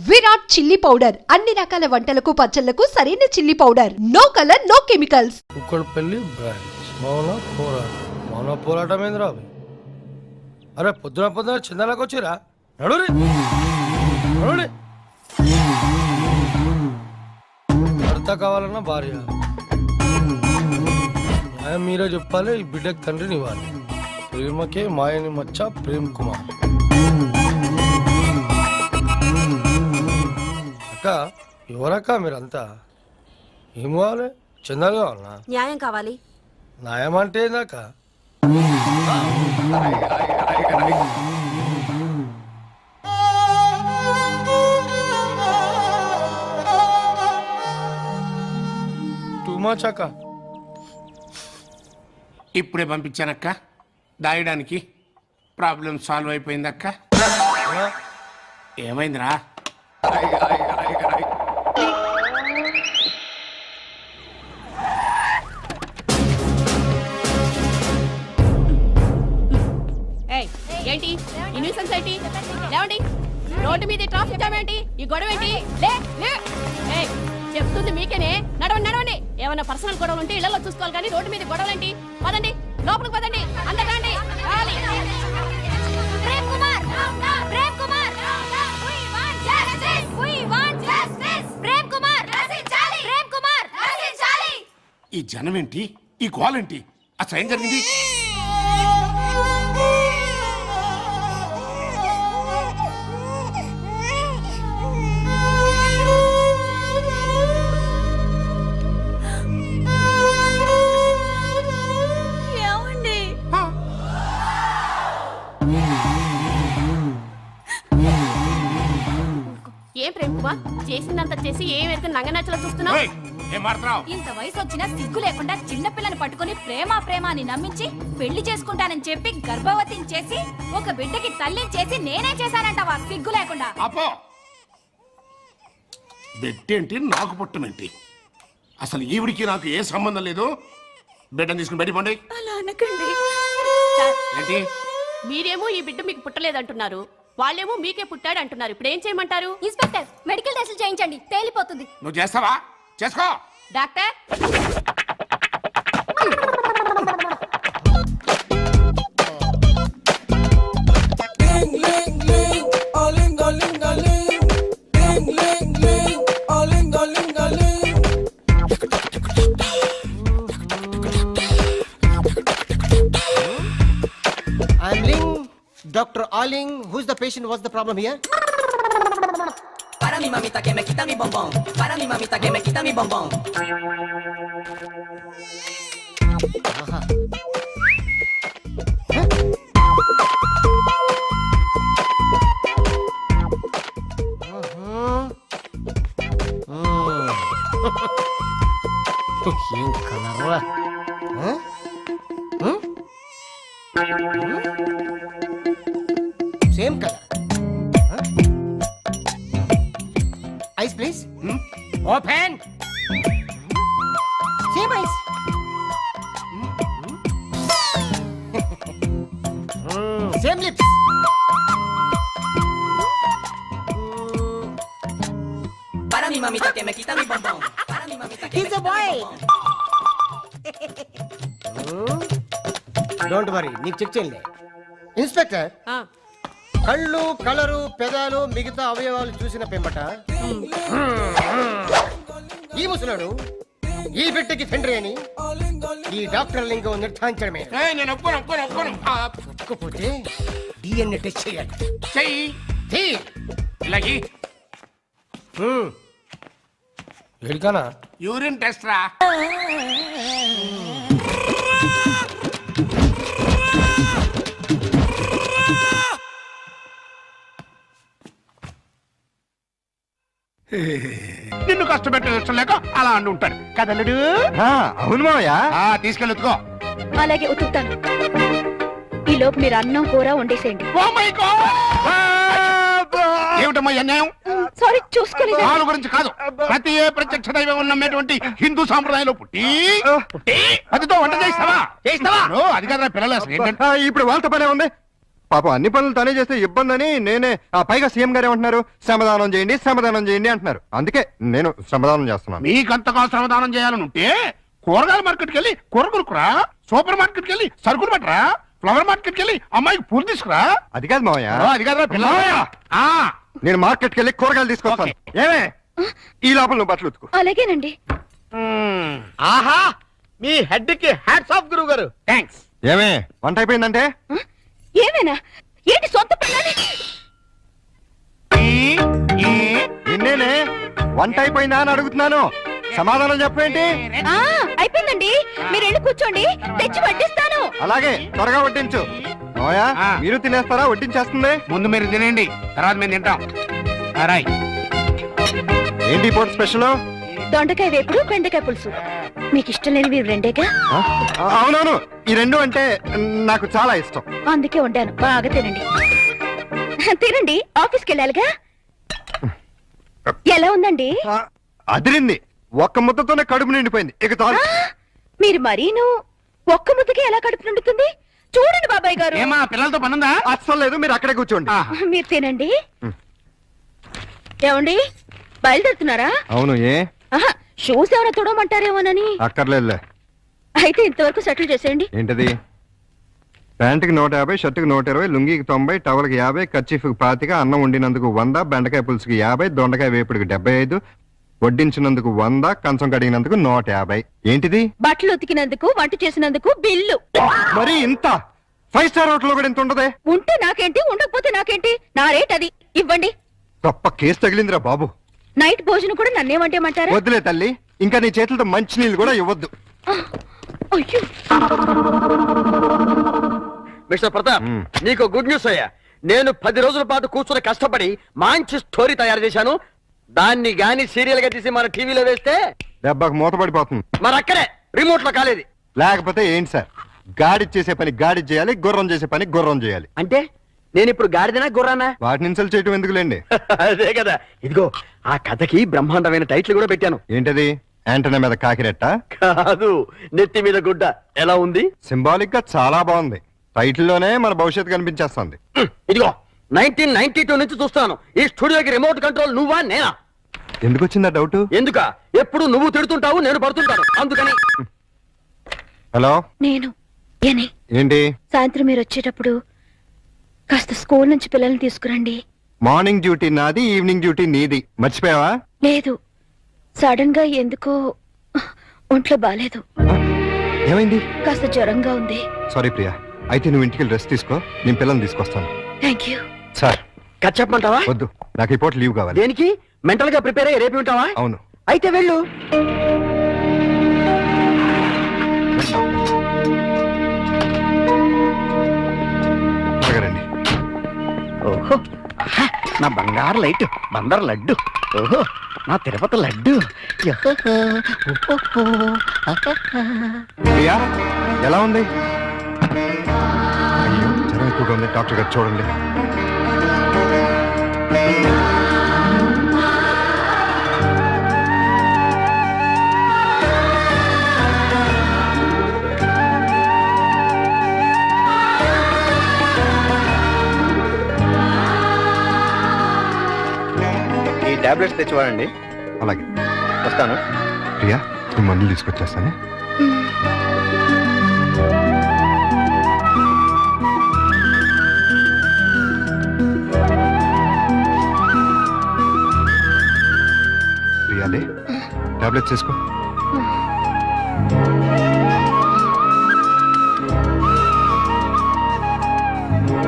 Virat chilli powder అన్ని రకాల వంటలకు పచ్చళ్లకు సరైన chilli powder. No colour no chemicals. Kukatpally branch మౌన పోరాటం ఏంది రాబు? అరే పొద్దున చిందాలకు వచ్చిరా నడురి భర్త కావాలన్నా భార్య న్యాయం మీరే చెప్పాలి. ఈ బిడ్డకి తండ్రిని ఇవ్వాలి. ప్రేమకే మాయని మచ్చ ప్రేమ్ కుమార్. అక్క ఎవరక్క మీరంతా? ఏం కావాలి? చందాలు కావాలన్నా? న్యాయం కావాలి. న్యాయం అంటే ఏందాక? టూ మచ్ అక్క. ఇప్పుడే పంపించానక్క దాయడానికి. Problem solve అయిపోయిందక్క. ఏమైందిరా? ఏంటి ఈ న్యూసెన్స్ ఏంటి? లేవండి. రోడ్డు మీద ట్రాఫిక్ జామ్ ఏంటి? ఈ గొడవ ఏంటి? చెప్తుంది మీకేనే. నడవండి. ఏమన్నా పర్సనల్ గొడవలు ఉంటే ఇళ్లలో చూసుకోవాలి కానీ రోడ్డు మీద గొడవలు ఏంటి? పదండి, లోపలికి పదండి. అందరండి. ఈ జనం ఏంటి? ఈ గోల్ ఏంటి? అసలు ఏం జరిగింది? ఏం ప్రేమ్ కుమార్, చేసిందంతా చేసి ఏం ఎరుక నంగనచ్చలో చూస్తున్నావు? ఇంత వయసు వచ్చినా సిగ్గు లేకుండా చిన్నపిల్లని పట్టుకుని ప్రేమ అని నమ్మించి పెళ్లి చేసుకుంటానని చెప్పి గర్భవతిని చేసి ఒక బిడ్డకి తల్లిని చేసి నేనే చేశానంటావా? సిగ్గు లేకుండా. అపో బెట్టేంటి, నాకు పుట్టమేంటి? అసలు ఈవిడికి నాకు ఏ సంబంధం లేదు. బిడ్డను తీసుకుని బయట పండి. అలా అనకండి. ఏంటి? మీరేమో ఈ బిడ్డ మీకు పుట్టలేదంటున్నారు, వాళ్ళేమో మీకే పుట్టాడు అంటున్నారు. ఇప్పుడు ఏం చేయమంటారు? ఇన్స్పెక్టర్, మెడికల్ టెస్టులు చేయించండి, తేలిపోతుంది. నువ్వు చేస్తావా? చేసుకో. Doctor, I'm Ling, Dr. Aling. Who's the patient? What's the problem here? Para mi mamita que me quita mi bombón. Para mi mamita que me quita mi bombón. Aha. ఏం కలరా? Same colour. Eyes please. Open. Same eyes. Same lips. Para mi mamita que me quita mi bombón. Para mi mamita que He's me a boy. Don't worry, నీకు check చేయలే. Inspector, కళ్ళు, colour, పెదాలు, మిగతా అవయవాలు చూసిన పెంబట ఈ ముసలాడు ఈ బిడ్డకి తండ్రి అని ఈ డాక్టర్ లింగం నిర్ధారించడమే. నేను ఒప్పుకోకపోతే డిఎన్ఏ టెస్ట్ చేయాలి. చెయ్యి. ఇలాగి ఏడికానా? యూరిన్ టెస్ట్ రా. నిన్ను కష్టపెట్టే ఇష్టం లేక అలా అండి ఉంటాడు కదలుడు. అవును మావయ్య. తీసుకెళ్ళుకో. అలాగే ఉతుకుతాను. ఈ లోపు మీరు అన్నం కూర వండేసేయండి. ఏమిటమ్మా అన్యాయం? సారీ, చూసుకోలేదు. వాళ్ళ గురించి కాదు, ప్రతి ఏ ప్రత్యక్ష దైవం నమ్మేటువంటి హిందూ సాంప్రదాయంలో పుట్టి అదితో వంట చేస్తావా? అది కాదురా పిల్లలు. అసలు ఏంటంటే ఇప్పుడు వాళ్ళతో పనే ఉంది. పాపం అన్ని పనులు తనే చేస్తే ఇబ్బంది అని నేనే పైగా సీఎం గారు ఏమంటున్నారు, శ్రమదానం చేయండి అంటున్నారు. అందుకే నేను శ్రమదానం చేస్తున్నాను. మీకంతగా శ్రమదానం చేయాలని ఉంటే కూరగాయల మార్కెట్కి వెళ్ళి కూర కొనుక్కురా, సూపర్ మార్కెట్కి వెళ్ళి సరుకులు పట్టరా, ఫ్లవర్ మార్కెట్కి వెళ్ళి అమ్మాయికి పూలు తీసుకురా. అది కాదు మావయ్య, అది కాదురా పిల్ల. నేను మార్కెట్కి వెళ్ళి కూరగాయలు తీసుకొస్తాను. ఏమే ఈ లోపల నువ్వు బట్టలు ఉతుకు. అలాగేనండి. ఆహా, మీ హెడ్ కి హ్యాట్స్ ఆఫ్ గురువు గారు. థ్యాంక్స్. ఏమే వంట అయిపోయిందంటే? ఏమైనా ఏంటి సొంత పిల్లని? నిన్నేనే వంట అయిపోయిందా అని అడుగుతున్నాను, సమాధానం చెప్పేంటి? అయిపోయిందండి, మీరు వెళ్ళి కూర్చోండి, తెచ్చి వడ్డిస్తాను. అలాగే త్వరగా వడ్డించు. మావయ్య మీరు తినేస్తారా? వడ్డించేస్తుంది. ముందు మీరు తినండి, తర్వాత మేము తింటాం. రాయ్. ఏంటి ఇప్పుడు స్పెషల్? దొండకాయ వేపుడు, బెండకాయ పులుసు. మీకు ఇష్టం లేనివి రెండేగా? అవునవును, ఈ రెండు అంటే నాకు చాలా ఇష్టం. అందుకే వండాను, బాగా తినండి. తినండి, ఆఫీస్కి వెళ్ళాలిగా. ఎలా ఉందండి? అదిరింది. ఒక్క ముద్దతోనే కడుపు నిండిపోయింది. ఇక చాలు. మీరు మరీను ఒక్క ముద్దకి ఎలా కడుపు నిండుతుంది? చూడండి బాబాయ్ గారు. ఏమా పిల్లలతో పనుందా? అస్సలు లేదు, మీరు అక్కడే కూర్చోండి. మీరు తినండి. ఏమండి బయలుదేరుతున్నారా? అవును. ఏ షూస్ ఏమైనా చూడమంటారేమోనని. అక్కర్లేదులే. అయితే ఇంతవరకు సెటిల్ చేసేయండి. ఏంటది? ప్యాంటుకి 150, షర్టుకి 120, లుంగికి 90, టవల్కి 50, కర్చీఫ్కి 25, అన్నం వండినందుకు 100, బెండకాయ పులుసుకి 50, దొండకాయ వేపుడికి 75, వడ్డించినందుకు 100, కంచం కడిగినందుకు 150. ఏంటిది? బట్టలు ఉతికినందుకు, వంట చేసినందుకు బిల్లు. మరి ఇంత? 5 స్టార్ హోటల్ కూడా ఇంత ఉండదే? ఉంటే నాకేంటి, ఉండకపోతే నాకేంటి, నా రేట్ అది. ఇవ్వండి. గొప్ప కేసు తగిలిందిరా బాబు. నైట్ భోజనం కూడా నన్నేమంటేమంటారా? వద్దులే తల్లి, ఇంకా నీ చేతులతో మంచినీళ్ళు కూడా ఇవ్వద్దు. అయ్యో, మిస్టర్ ప్రతాప్, నీకు గుడ్ న్యూస్ అయ్యా. నేను 10 రోజుల పాటు కూర్చొని కష్టపడి మంచి స్టోరీ తయారు చేశాను. దాన్ని గాని సీరియల్ గా తీసి మన టీవీలో వేస్తే దెబ్బకు మూతపడిపోతుంది. మరి అక్కడే రిమోట్ లో కాలేదు. లేకపోతే ఏంటి సార్, గాడి చేసే పని గాడి చేయాలి, గుర్రం చేసే పని గుర్రం చేయాలి. అంటే నేను ఇప్పుడు గాడిదనా గుర్రానా? వాటిని ఇన్సల్ట్ చేయటం ఎందుకులేండి. అదే కదా. ఇదిగో ఆ కథకి బ్రహ్మాండమైన టైటిల్ కూడా పెట్టాను. ఏంటది? యాంటనా మీద కాకిరెట్ట? కాదు, నెత్తి మీద గుడ్డ. ఎలా ఉంది? సింబాలిక్ గా చాలా బాగుంది. టైటిల్ లోనే మన భవిష్యత్తు కనిపించేస్తుంది. ఇదిగో 1992 నుంచి చూస్తాను ఈ స్టూడియోకి రిమోట్ కంట్రోల్ నువ్వా నేనా? ఎందుకు వచ్చిందా డౌట్? ఎందుక? ఎప్పుడు నువ్వు తిడుతుంటావు, నేను పడుతుంటాను, అందుకని. హలో, నేను ఏంటి? సాయంత్రం మీరు వచ్చేటప్పుడు కాస్త స్కూల్ నుంచి పిల్లల్ని తీసుకురండి. మార్నింగ్ డ్యూటీ నాది, ఈవినింగ్ డ్యూటీ నీది. మర్చిపోయావా? లేదు, సడన్ గా ఎందుకో ఒంట్లో బాలేదు. ఏమైంది? కాస్త జ్వరంగా ఉంది. సారీ ప్రియా, అయితే నువ్వు ఇంటికి రెస్ట్ తీసుకో, నేను పిల్లల్ని తీసుకొస్తాను. Thank you. సార్ కట్ చెప్పమంటావా? వద్దు, నాకు ఈ పూట లీవ్ కావాలి. దేనికి? మెంటల్ గా ప్రిపేర్ అయ్యి రేపు ఉంటావా? అవును. అయితే వెళ్ళు. రండి. ఓహో, నా బంగారు లైట్, బందర్ లడ్డు. ఓహో, నా తిరుపతి లడ్డు. ప్రియా ఎలా ఉంది? అయ్యో, జ్వరం ఎక్కువగా ఉంది, డాక్టర్ గారు చూడండి. ఈ టాబ్లెట్స్ తెచ్చివాడండి. అలాగే, వస్తాను. ప్రియా, నేను మందులు తీసుకొచ్చేస్తానే. ప్రియాలే, టాబ్లెట్స్ తీసుకో.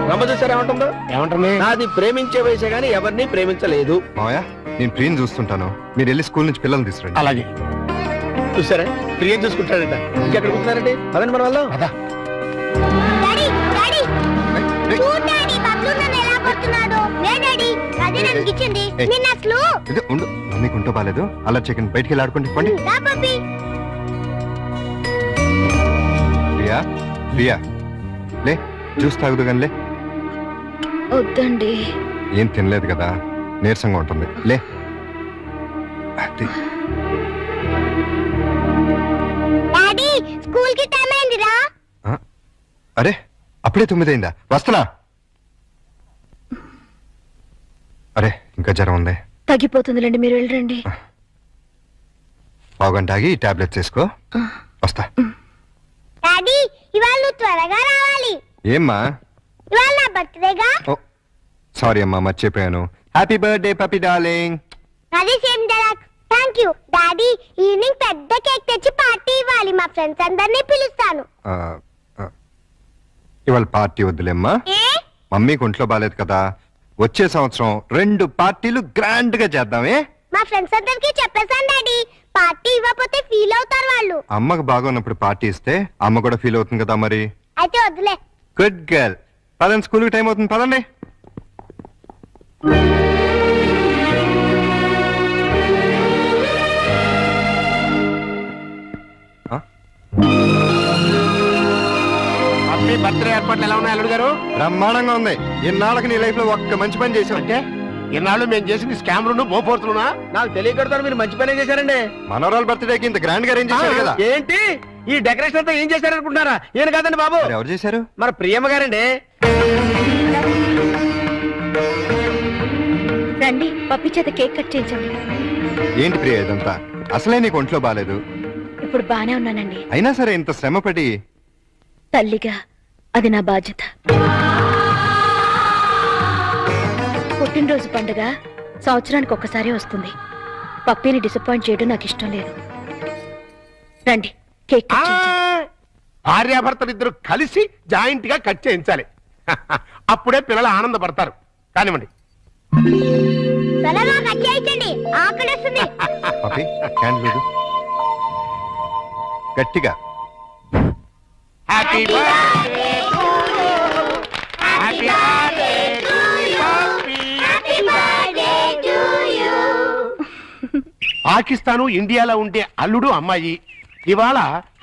రమ్మ చూసారా ఏమంటుందో? ఏమంటుంది? నాది ప్రేమించే వయసే గానీ ఎవరిని ప్రేమించలేదు. మావయ్య, నేను ప్రియని చూస్తుంటాను, మీరు వెళ్ళి స్కూల్ నుంచి పిల్లల్ని తీసుకురండి. అలాగే. చూసారా, ప్రియం చూసుకుంటాడంట. ఇంకెక్కడ కూర్చున్నారండి? అదండి మన వాళ్ళు. అదా ఉండు, మీకు ఉంటూ బాలేదు. అలా చికెన్ బయటికి వెళ్ళి ఆడుకోండి. పండి. ప్రియా, ప్రియా లే, జ్యూస్ తాగుదు కానీ లే. వద్దండి. ఏం తినలేదు కదా, నీరసంగా ఉంటుంది. లే. అది. అరే, అప్పుడే 9 అయిందా? వస్తున్నా. అరే ఇంకా జ్వరం ఉంది. తగ్గిపోతుందిలేండి, మీరు వెళ్ళండి. పావుగంట ఆగి టాబ్లెట్స్ వేసుకో. వస్తా. డాడీ ఇవాళ నువ్వు త్వరగా రావాలి. ఏమ్మా? ఇవాళ నా బర్త్డేగా. ఓ సారీ అమ్మా, మర్చిపోయాను. హ్యాపీ బర్త్డే పప్పి డార్లింగ్. అది same dialogue. Thank you daddy. Evening పెద్ద కేక్ తెచ్చి పార్టీ ఇవ్వాలి. మా ఫ్రెండ్స్ అందరినీ పిలుస్తాను. ఇవాళ పార్టీ వద్దులేమ్మా, ఏ? మమ్మీకి ఒంట్లో బాలేదు కదా. వచ్చే సంవత్సరం 2 పార్టీలు గ్రాండ్ గా చేద్దామే. మా ఫ్రెండ్స్ అందరికి చెప్పేశాను డాడీ. పార్టీ ఇవ్వకపోతే ఫీల్ అవుతారు వాళ్ళు. అమ్మకు బాగున్నప్పుడు పార్టీ ఇస్తే అమ్మ కూడా ఫీల్ అవుతుంది కదా మరి. అయితే వద్దులే. Good girl. పదండి, స్కూల్కి టైం అవుతుంది, పదండి. హ్యాపీ బర్త్డే ఏర్పాట్లు ఎలా ఉన్నాయి అల్లుడు గారు? బ్రహ్మాండంగా ఉంది. ఇన్నాళ్ళకి నీ లైఫ్ లో ఒక్క మంచి పని చేసావు. అంటే ఇన్నాళ్ళు మేము చేసింది స్కామ్లు బోఫోర్తులునా? నాకు తెలియకడతాను, మీరు మంచి పనే చేశారండి. మనోరాల్ బర్త్డేకి ఇంత గ్రాండ్ గా అరేంజ్ చేశారు కదా. ఏంటి ఈ డెకరేషన్ అంతా ఏం చేశారనుకుంటున్నారా? ఏం కాదండి బాబు, మరి ఎవరు చేశారు? మన ప్రియమ్మ గారండి. రండి, పప్పి చేత కేక్ కట్ చేయించండి. ఏంటి ప్రియ ఇదంతా? అసలే నీకు ఒంట్లో బాలేదు. ఇప్పుడు బానే ఉన్నానండి. అయినా సరే ఇంత శ్రమపడి. తల్లిగా అది నా బాధ్యత. పుట్టినరోజు పండుగ సంవత్సరానికి ఒక్కసారి వస్తుంది. పప్పిని డిసప్పాయింట్ చేయడం నాకు ఇష్టం లేదు. రండి, కేక్ కట్ చేయించండి. భార్యాభర్తలు ఇద్దరు కలిసి జాయింట్ గా కట్ చేయించాలి. అప్పుడే పిల్లలు ఆనందపడతారు. కానివ్వండి. త్వరగా కట్ చేయించండి, ఆకలిస్తుంది. పప్పి క్యాండిల్ లేదు. గట్టిగా. Happy birthday to you. Happy birthday to you. Happy birthday to you. Pakistan ఇండియాలో ఉండే అల్లుడు అమ్మాయి ఇవాళ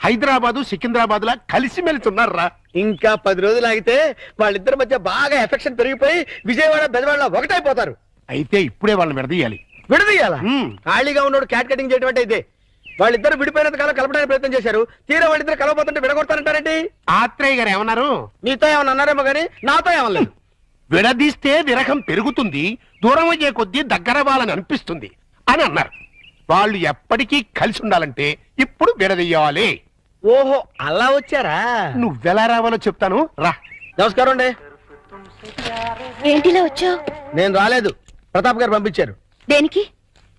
హైదరాబాదు సికింద్రాబాద్ లా కలిసి మెలుచున్నారా. ఇంకా 10 రోజులు ఆగితే వాళ్ళిద్దరి మధ్య బాగా ఎఫెక్షన్ పెరిగిపోయి విజయవాడ బెజవాడ ఒకటైపోతారు. అయితే ఇప్పుడే వాళ్ళని విడదీయాలి. విడదీయాలా? ఖాళీగా ఉన్నోడు క్యాట్ కటింగ్ చేయడం అంటే ఇదే. వాళ్ళిద్దరు విడిపోయినంత కాలం కలపడానికి ప్రయత్నం చేశారు. తీరా వాళ్ళిద్దరు కలవబోతుంటే విడగొడతారంటారేంటి? ఆత్రేయ గారు ఏమన్నారు? నీతో ఏమన్నా అన్నారేమో కానీ నాతో ఏమలేదు. విడదీస్తే విరహం పెరుగుతుంది, దూరం అయ్యే కొద్దీ దగ్గర వాళ్ళని అనిపిస్తుంది అని అన్నారు. వాళ్ళు ఎప్పటికీ కలిసి ఉండాలంటే ఇప్పుడు విడదీయాలి. ఓహో అలా వచ్చారా? నువ్వెలా రావాలో చెప్తాను రా. నమస్కారం అండి. ఏంటిలా వచ్చావు? నేను రాలేదు, ప్రతాప్ గారు పంపించారు. దేనికి?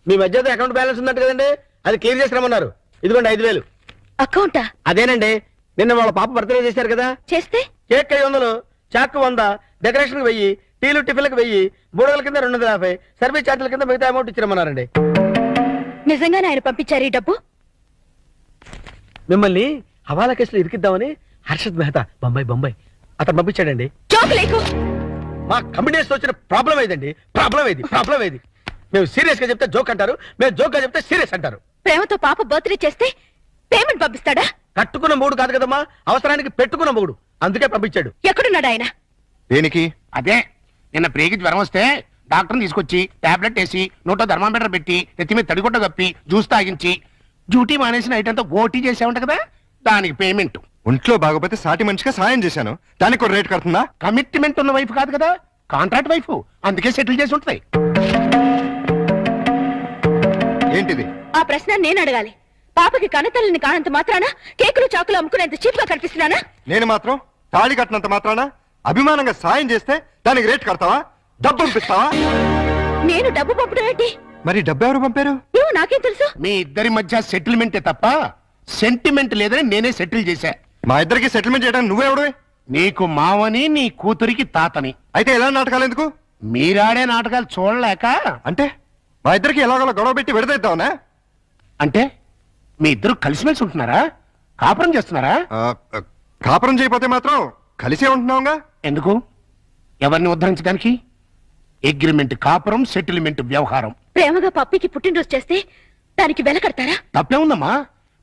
మీ మధ్య అకౌంట్ బ్యాలెన్స్ ఉందంట కదండి, అది క్లియర్ చేసి రమ్మన్నారు. ఇదిగోండి 5,000. అకౌంటా? అదేనండి, నిన్న వాళ్ళ పాప బర్త్డే చేశారు కదా. చేస్తే కేక్ 500, చాక్ 100, డెకరేషన్ 1000, టీలు టిఫిన్లకు 1000, బూడగల కింద 250, సర్వీస్ ఛార్జీల కింద మిగతా అమౌంట్ ఇచ్చిరమ్మన్నారండి. నిజంగానే ఆయన పంపించారు ఈ డబ్బు? మిమ్మల్ని హవాలా కేసులో ఇరికిద్దామని హర్షద్ మెహతా బొంబాయి అతను పంపించాడండి. జోక్ లేకు. మా కమిటీస్ వచ్చిన ప్రాబ్లం ఏదండి? ప్రాబ్లం ఏది? మేము సీరియస్ గా చెప్తే జోక్ అంటారు, మేము జోక్ గా చెప్తే సీరియస్ అంటారు. ప్రేమతో పాప బర్త్డే చేస్తే పేమెంట్ పంపిస్తాడా? కట్టుకున్న మూడు కాదు కదమ్మా, అవసరానికి పెట్టుకున్న మూడు, అందుకే పంపించాడు. ఎక్కడున్నాడు ఆయన? దేనికి? అదే నిన్న ప్రేకి జ్వరం వస్తే డాక్టర్ని తీసుకొచ్చి టాబ్లెట్ వేసి నోటో థర్మామీటర్ పెట్టి నెత్తి మీద తడిగుడ్డ కప్పి జ్యూస్ తాగించి డ్యూటీ మానేసి నైట్ అంతా ఓటీ చేసావుంట కదా, దానికి పేమెంట్. ఒంట్లో బాగపోతే సాటి మనిషిగా సాయం చేశాను, దానికి ఒక రేట్ కడుతుందా? కమిట్మెంట్ ఉన్న వైఫ్ కాదు కదా, కాంట్రాక్ట్ వైఫ్, అందుకే సెటిల్ చేసి ఉంటది. ఏంటిది? ఆ ప్రశ్న నేను అడగాలి. పాపకి కనతల్లిని కానంత మాత్రాన కేకులు చాకులు అమ్ముకునేంత చీప్ గా కనిపిస్తున్నానా? నేను మాత్రం తాళి కట్టినంత మాత్రాన అభిమానంగా సాయం చేస్తే దానికి రేట్ కడతావా? డబ్బు పంపిస్తావా? నేను డబ్బు పంపడం ఏంటి? మరి డబ్బు ఎవరు పంపారు? ఏమో నాకేం తెలుసు. మీ ఇద్దరి మధ్య సెటిల్మెంటే తప్ప సెంటిమెంట్ లేదని నేనే సెటిల్ చేశా. మా ఇద్దరికి సెటిల్మెంట్ చేయడానికి నువ్వెవడవే? నీకు మావని, నీ కూతురికి తాతని. అయితే ఎలా నాటకాలు ఎందుకు? మీరాడే నాటకాలు చూడలేక. అంటే మా ఇద్దరికి ఎలాగోలా గొడవ పెట్టి విడదీద్దామనా? అంటే మీ ఇద్దరు కలిసిమెలిసి ఉంటున్నారా? కాపురం చేస్తున్నారా? కాపురం చేయకపోతే మాత్రం కలిసే ఉంటున్నావుగా. ఎందుకు? ఎవరిని ఉద్ధరించడానికి? అగ్రిమెంట్ కాపురం, సెటిల్మెంట్ వ్యవహారం. ప్రేమగా పప్పికి పుట్టినరోజు చేస్తే దానికి వెల కడతారా? తప్పే ఉందమ్మా.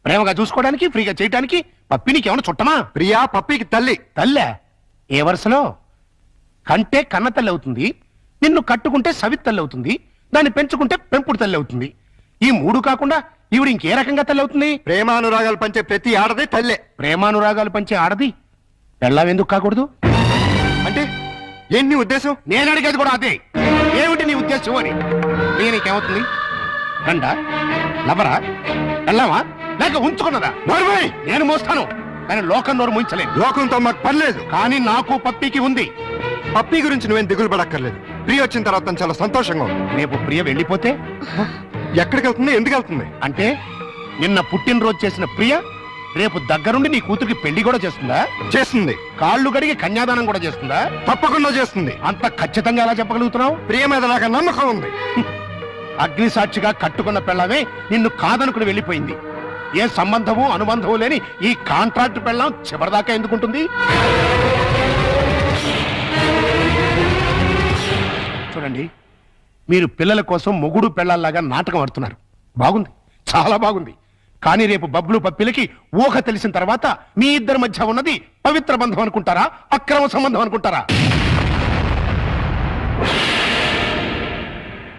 ప్రేమగా చూసుకోవడానికి, ఫ్రీగా చేయడానికి పప్పినికి ఏమైనా చుట్టమా? ప్రియా పప్పికి తల్లి. తల్లే ఏ వరుసలో? కంటే కన్న తల్లి అవుతుంది, నిన్ను కట్టుకుంటే సవితల్లి అవుతుంది, దాన్ని పెంచుకుంటే పెంపుడు తల్లి అవుతుంది. ఈ మూడు కాకుండా ఈవిడ ఇంకే రకంగా తల్లి అవుతుంది? ప్రేమానురాగాలు పంచే ప్రతి ఆడది తల్లే. ప్రేమానురాగాలు పంచే ఆడది పెళ్ళాం ఎందుకు కాకూడదు? అంటే ఏంటి నీ ఉద్దేశం? నేను అడిగేది కూడా అదే. ఏమిటి నీ ఉద్దేశం అని. ప్రియ నీకేమవుతుంది? రండా, లవరా, వెళ్ళావా, లేక ఉంచుకున్నదా? నోర్మై! నేను మోస్తాను, కానీ లోకం నోరు ముయించలేదు. లోకంతో మాకు పర్లేదు. కానీ నాకు పప్పీకి ఉంది. పప్పీ గురించి నువ్వేం దిగులు పడక్కర్లేదు. ప్రియ వచ్చిన తర్వాత తను చాలా సంతోషంగా ఉంది. రేపు ప్రియ వెళ్ళిపోతే ఎక్కడికి వెళ్తుంది, ఎందుకు వెళ్తుంది? అంటే నిన్న పుట్టినరోజు చేసిన ప్రియ రేపు దగ్గరుండి నీ కూతురికి పెళ్లి కూడా చేస్తుందా? చేస్తుంది. కాళ్ళు కడిగి కన్యాదానం కూడా చేస్తుందా? తప్పకుండా చేస్తుంది. అంత ఖచ్చితంగా ఎలా చెప్పగలుగుతున్నావు? ప్రియ మీద నాకు నమ్మకం ఉంది. అగ్ని సాక్షిగా కట్టుకున్న పెళ్ళమే నిన్ను కాదనుకుని వెళ్ళిపోయింది. ఏ సంబంధము అనుబంధము లేని ఈ కాంట్రాక్ట్ పెళ్ళం చివరిదాకా ఎందుకుంటుంది? చూడండి, మీరు పిల్లల కోసం మొగుడు పెళ్ళాల్లాగా నాటకం ఆడుతున్నారు. బాగుంది, చాలా బాగుంది. కానీ రేపు బబ్లు పప్పిలకి ఊహ తెలిసిన తర్వాత మీ ఇద్దరి మధ్య ఉన్నది పవిత్ర బంధం అనుకుంటారా, అక్రమ సంబంధం అనుకుంటారా?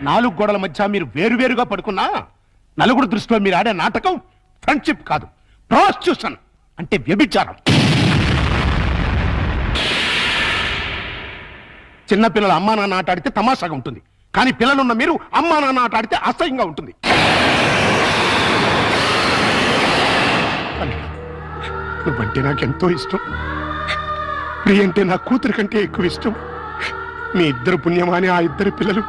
4 గోడల మధ్య మీరు వేరువేరుగా పడుకున్నా నలుగురు దృష్టిలో మీరు ఆడే నాటకం ఫ్రెండ్షిప్ కాదు, ప్రాస్టిట్యూషన్ అంటే వ్యభిచారం. చిన్నపిల్లల అమ్మా నాన్న ఆట ఆడితే తమాషాగా ఉంటుంది, కానీ పిల్లలున్న మీరు అమ్మా నాన్న ఆట ఆడితే అసహ్యంగా ఉంటుంది. నువ్వంటే నాకెంతో ఇష్టం. ప్రియ అంటే నా కూతురు కంటే ఎక్కువ ఇష్టం. మీ ఇద్దరు పుణ్యమాని ఆ ఇద్దరు పిల్లలు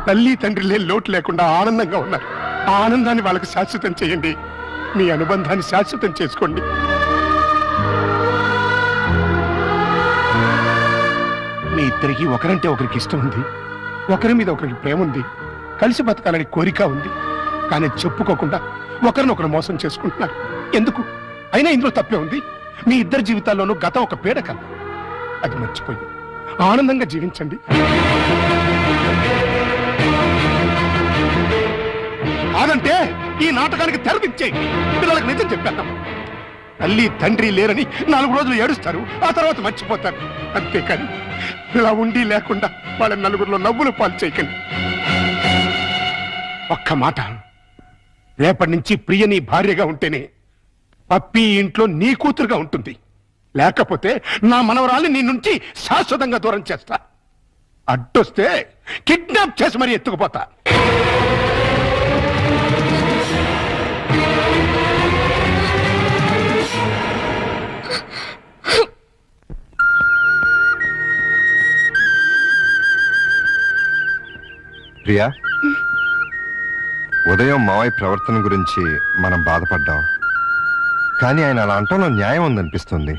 తల్లి తండ్రిలే లోటు లేకుండా ఆనందంగా ఉన్నారు. ఆ ఆనందాన్ని వాళ్ళకి శాశ్వతం చేయండి. మీ అనుబంధాన్ని శాశ్వతం చేసుకోండి. మీ ఇద్దరికి ఒకరంటే ఒకరికి ఇష్టం ఉంది, ఒకరి మీద ఒకరికి ప్రేమ ఉంది, కలిసి బతకాలని కోరిక ఉంది. కానీ చెప్పుకోకుండా ఒకరినొకరు మోసం చేసుకుంటున్నారు. ఎందుకు? అయినా ఇందులో తప్పే ఉంది. మీ ఇద్దరి జీవితాల్లోనూ గతం ఒక పీడకల. అది మర్చిపోయి ఆనందంగా జీవించండి. కాదంటే ఈ నాటకానికి తెరదించేయండి. పిల్లలకు నిజం చెప్పేద్దాం. తల్లి తండ్రి లేరని 4 రోజులు ఏడుస్తారు, ఆ తర్వాత మర్చిపోతారు. అంతేకాని ఇలా ఉండి లేకుండా వాళ్ళ నలుగురిలో నవ్వులు పాలు చేయకండి. ఒక్క మాట, రేపటి నుంచి ప్రియ నీ భార్యగా ఉంటేనే పప్పి ఇంట్లో నీ కూతురుగా ఉంటుంది. లేకపోతే నా మనవరాల్ని నీ నుంచి శాశ్వతంగా దూరం చేస్తా. అడ్డొస్తే కిడ్నాప్ చేసి మరీ ఎత్తుకుపోతా. ప్రియా, ఉదయం మావయ్య ప్రవర్తన గురించి మనం బాధపడ్డాం, కానీ ఆయన అలా అంటంలో న్యాయం ఉందనిపిస్తుంది.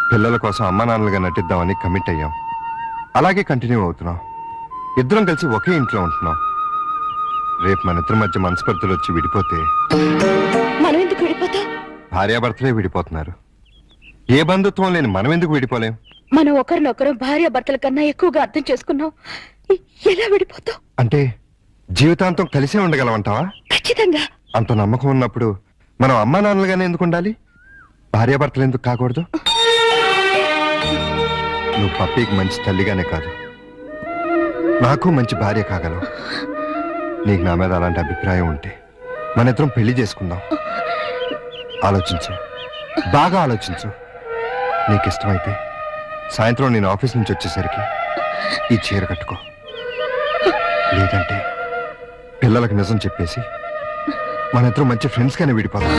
పిల్లల కోసం అమ్మా నాన్నలుగా నటిద్దామని కమిట్ అయ్యాం. అలాగే కంటిన్యూ అవుతున్నాం. ఇద్దరం కలిసి ఒకే ఇంట్లో ఉంటున్నాం. రేపు మన ఇద్దరి మధ్య మనస్పర్ధలు వచ్చి విడిపోతే మనం ఎందుకు విడిపోతాం? భార్యాభర్తలే విడిపోతున్నారు. ఏ బంధుత్వం లేని మనం ఎందుకు విడిపోలేం? మనం ఒకరినొకరు భార్య భర్తల కన్నా ఎక్కువగా అర్థం చేసుకున్నాం. ఎలా విడిపోతాం? అంటే జీవితాంతం కలిసే ఉండగలమంటావా? ఖచ్చితంగా. అంత నమ్మకం ఉన్నప్పుడు మనం అమ్మా నాన్నలుగానే ఎందుకు ఉండాలి? భార్యాభర్తలు ఎందుకు కాకూడదు? నువ్వు పప్పీకి మంచి తల్లిగానే కాదు, నాకు మంచి భార్య కాగలవు. నీకు నా మీద అలాంటి అభిప్రాయం ఉంటే మన ఇద్దరం పెళ్లి చేసుకుందాం. ఆలోచించు, బాగా ఆలోచించు. నీకు ఇష్టమైతే సాయంత్రం నేను ఆఫీస్ నుంచి వచ్చేసరికి ఈ చీర కట్టుకో. లేదంటే పిల్లలకు నిజం చెప్పేసి మన ఇద్దరం మంచి ఫ్రెండ్స్ గానే విడిపోతాం.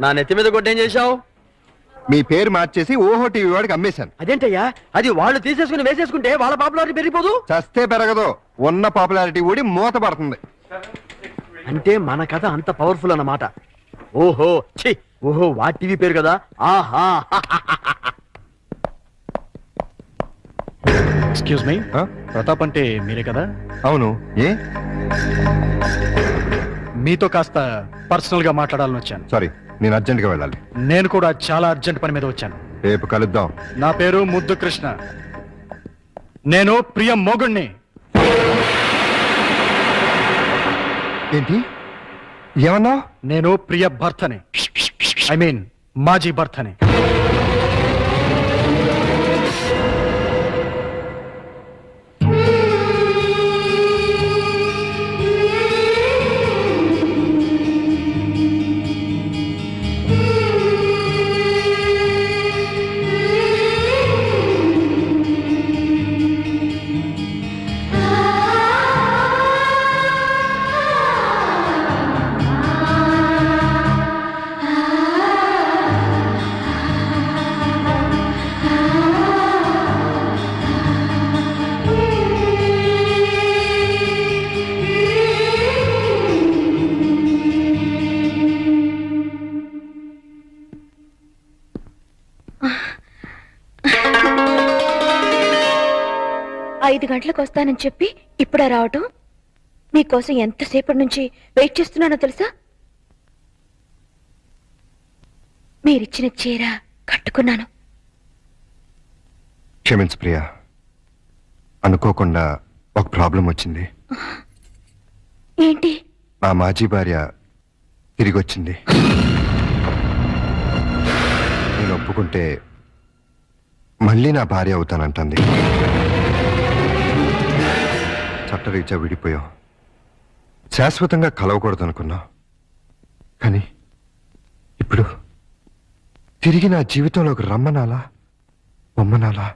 నా నెత్తి మీద కొట్టేం చేశావు? మీ పేరు మార్చేసి ఓహో టీవీ వాడికి అమ్మేశాను. అదేంటయ్యా, అది వాళ్ళు తీసేసుకుని వేసేసుకుంటే వాళ్ళ పాపులారిటీ పెరిగిపోదు. చస్తే పెరగదు, ఉన్న పాపులారిటీ ఊడి మూత పడుతుంది. అంటే మన కథ అంత పవర్ఫుల్ అన్నమాట. ఓహో ఛీ, ఓహో వా టీవీ పేరు కదా. ఆహా ఎక్స్క్యూజ్ మీ, ఆ? ప్రతాప్ అంటే మీరే కదా? అవును, ఏ? మీతో కాస్త పర్సనల్ గా మాట్లాడాలని వచ్చాను. సారీ, నేను అర్జెంట్గా వెళ్ళాలి. నేను కూడా చాలా అర్జెంట్ పని మీద వచ్చాను. రేపు కలుద్దాం. నా పేరు ముద్దు కృష్ణ. నేను ప్రియ మొగుణ్ణి. ఏంటి ఏమన్నా? నేను ప్రియ భర్తని, ఐ మీన్ మాజీ భర్తని. ఐదు గంటలకు వస్తానని చెప్పి ఇప్పుడా రావటం? మీకోసం ఎంతసేపటి నుంచి వెయిట్ చేస్తున్నానో తెలుసా? మీరిచ్చిన చీర కట్టుకున్నాను. క్షమించు ప్రియా, అనుకోకుండా ఒక ప్రాబ్లం వచ్చింది. ఏంటి? మా మాజీ భార్య తిరిగి వచ్చింది. నేను ఒప్పుకుంటే మళ్ళీ నా భార్య అవుతానంటుంది. చట్టరీత్యా విడిపోయాం, శాశ్వతంగా కలవకూడదు అనుకున్నా. కానీ ఇప్పుడు తిరిగి నా జీవితంలోకి రమ్మనాలా బొమ్మనాలా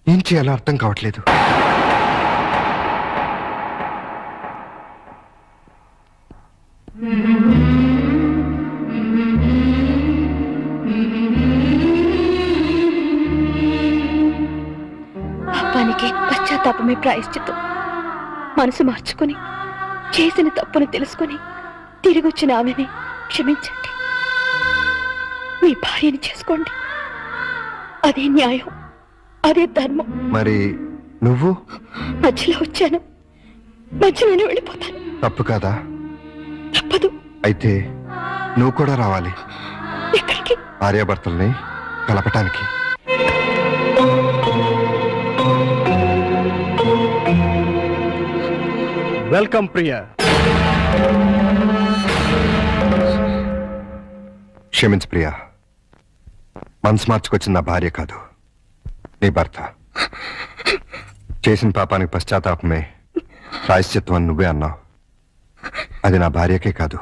ఏం చేయాలో అర్థం కావట్లేదు. పాపానికి పశ్చాత్తాపమే ప్రాయశ్చిత్తం. మనసు మార్చుకుని చేసిన తప్పును తెలుసుకుని తిరిగొచ్చిన ఆమెని క్షమించండి. మీ భార్యని చేసుకోండి. అదే న్యాయం, అదే ధర్మం. మరి నువ్వు? మధ్యలో వచ్చాను, మధ్యలోనే వెళ్ళిపోతాను. తప్పు కాదా? తప్పదు. అయితే నువ్వు కూడా రావాలి. ఎక్కడికి? భార్యాభర్తల్ని కలపటానికి. వెల్కమ్ ప్రియా. క్షమించు ప్రియా, మనసు మార్చుకొచ్చిన నా భార్య కాదు, నీ భర్త. చేసిన పాపానికి పశ్చాత్తాపమే ప్రాయశ్చిత్వం అని నువ్వే అన్నావు. అది నా భార్యకే కాదు,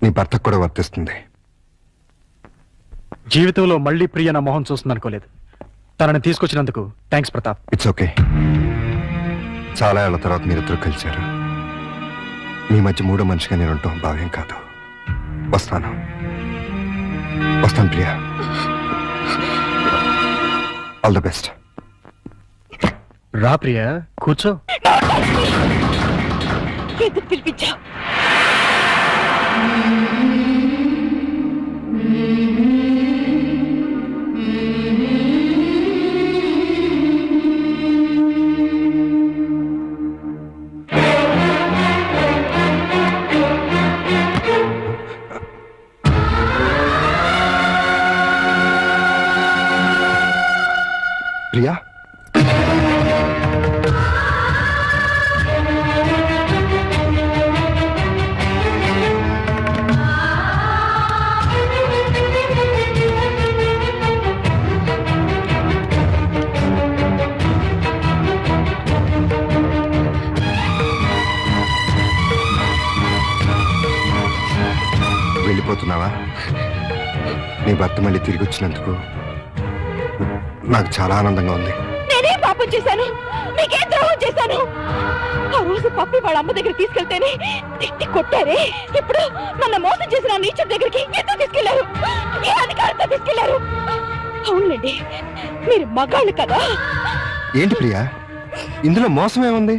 నీ భర్తకు కూడా వర్తిస్తుంది. జీవితంలో మళ్ళీ ప్రియ నా మొహం చూస్తుంది అనుకోలేదు. తనని తీసుకొచ్చినందుకు థ్యాంక్స్ ప్రతాప్. It's okay. చాలా ఏళ్ల తర్వాత మీరిద్దరు కలిశారు. మీ మధ్య మూడో మనిషిగా నేను ఉంటాం భావ్యం కాదు. వస్తాను ప్రియా. All the best. రా ప్రియా, కూర్చో. ఎందుకు పిలిపించావు? ప్రియా, వెళ్ళిపోతున్నావా? నీ భర్త మళ్ళీ తిరిగి వచ్చినందుకు నాకు చాలా ఆనందంగా ఉంది. నేనేం పాపం చేశాను? మీకేం ద్రోహం చేశాను? ఆ రోజు పప్పి వాళ్ళ అమ్మ దగ్గర తీసుకెళ్తేనే తిట్టి కొట్టారే, ఇప్పుడు నన్ను మోసం చేసిన నీచర్ దగ్గరికి ఎందుకు తీసుకెళ్లారు? ఏ అధికారంతో తీసుకెళ్లారు? అవునండి, మీరు మగాళ్ళు కదా. ఏంటి ప్రియా, ఇందులో మోసం ఏముంది?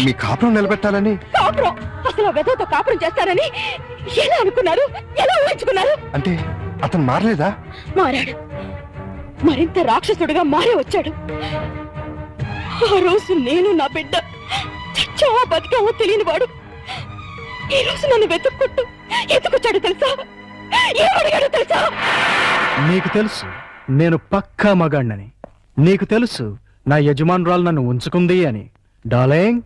మీ కాపురం నిలబెట్టాలని. కాపురం? అసలు వెదతో కాపురం చేస్తారని ఎలా అనుకున్నారు? ఎలా ఊహించుకున్నారు? అంటే అతను మారలేదా? మారాడు, మరింత రాక్షసుడిగా మారే వచ్చాడు. ఆ రోజు నేను నా బిడ్డ చచ్చావా బతికావో తెలియని వాడు ఈ రోజు నన్ను వెతుక్కుంటూ ఎత్తుకొచ్చాడు తెలుసా? ఏమడిగాడు తెలుసా? నీకు తెలుసు నేను పక్కా మగాణ్ణని. నీకు తెలుసు నా యజమానురాలు నన్ను ఉంచుకుంది అని. డార్లింగ్,